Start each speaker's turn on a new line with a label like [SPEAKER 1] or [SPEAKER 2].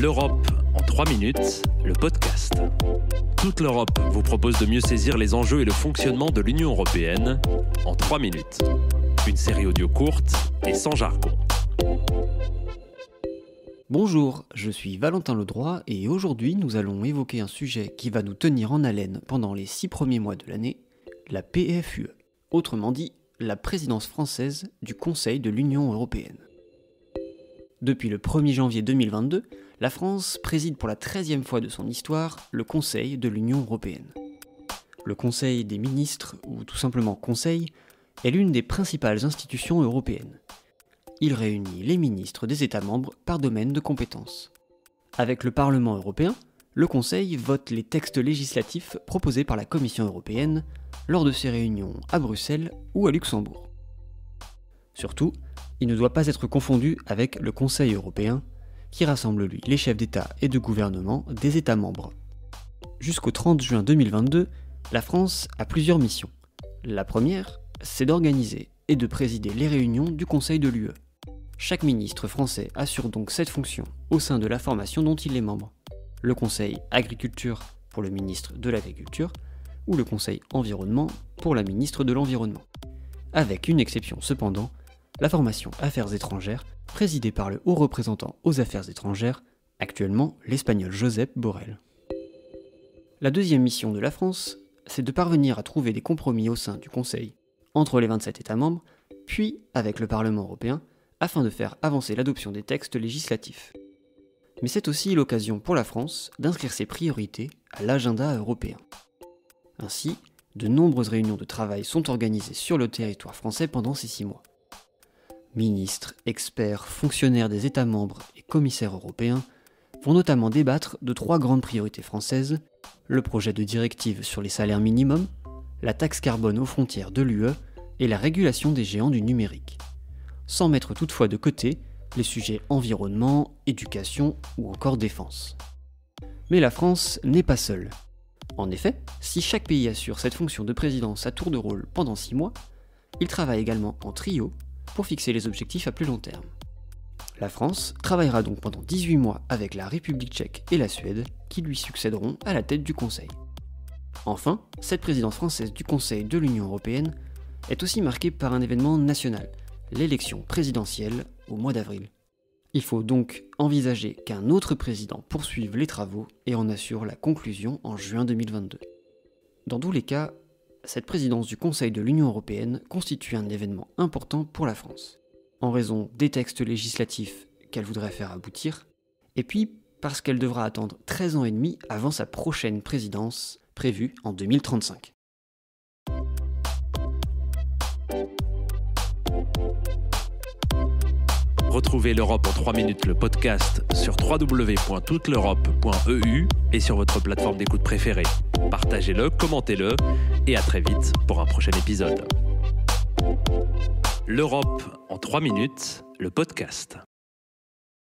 [SPEAKER 1] L'Europe en 3 minutes, le podcast. Toute l'Europe vous propose de mieux saisir les enjeux et le fonctionnement de l'Union européenne en 3 minutes. Une série audio courte et sans jargon.
[SPEAKER 2] Bonjour, je suis Valentin Ledroit et aujourd'hui nous allons évoquer un sujet qui va nous tenir en haleine pendant les 6 premiers mois de l'année, la PFUE, autrement dit la présidence française du Conseil de l'Union européenne. Depuis le 1er janvier 2022, la France préside pour la 13e fois de son histoire le Conseil de l'Union européenne. Le Conseil des ministres, ou tout simplement Conseil, est l'une des principales institutions européennes. Il réunit les ministres des États membres par domaine de compétences. Avec le Parlement européen, le Conseil vote les textes législatifs proposés par la Commission européenne lors de ses réunions à Bruxelles ou à Luxembourg. Surtout, il ne doit pas être confondu avec le Conseil européen, qui rassemble lui les chefs d'État et de gouvernement des États membres. Jusqu'au 30 juin 2022, la France a plusieurs missions. La première, c'est d'organiser et de présider les réunions du Conseil de l'UE. Chaque ministre français assure donc cette fonction au sein de la formation dont il est membre. Le Conseil Agriculture pour le ministre de l'Agriculture ou le Conseil Environnement pour la ministre de l'Environnement. Avec une exception cependant, la formation Affaires étrangères, présidée par le haut représentant aux Affaires étrangères, actuellement l'Espagnol Josep Borrell. La deuxième mission de la France, c'est de parvenir à trouver des compromis au sein du Conseil, entre les 27 États membres, puis avec le Parlement européen, afin de faire avancer l'adoption des textes législatifs. Mais c'est aussi l'occasion pour la France d'inscrire ses priorités à l'agenda européen. Ainsi, de nombreuses réunions de travail sont organisées sur le territoire français pendant ces 6 mois. Ministres, experts, fonctionnaires des États membres et commissaires européens vont notamment débattre de 3 grandes priorités françaises, le projet de directive sur les salaires minimums, la taxe carbone aux frontières de l'UE et la régulation des géants du numérique. Sans mettre toutefois de côté les sujets environnement, éducation ou encore défense. Mais la France n'est pas seule. En effet, si chaque pays assure cette fonction de présidence à tour de rôle pendant 6 mois, il travaille également en trio pour fixer les objectifs à plus long terme. La France travaillera donc pendant 18 mois avec la République tchèque et la Suède qui lui succéderont à la tête du Conseil. Enfin, cette présidence française du Conseil de l'Union européenne est aussi marquée par un événement national, l'élection présidentielle au mois d'avril. Il faut donc envisager qu'un autre président poursuive les travaux et en assure la conclusion en juin 2022. Dans tous les cas, cette présidence du Conseil de l'Union européenne constitue un événement important pour la France, en raison des textes législatifs qu'elle voudrait faire aboutir, et puis parce qu'elle devra attendre 13 ans et demi avant sa prochaine présidence, prévue en 2035.
[SPEAKER 1] Retrouvez l'Europe en 3 minutes, le podcast, sur www.touteleurope.eu et sur votre plateforme d'écoute préférée. Partagez-le, commentez-le et à très vite pour un prochain épisode. L'Europe en 3 minutes, le podcast.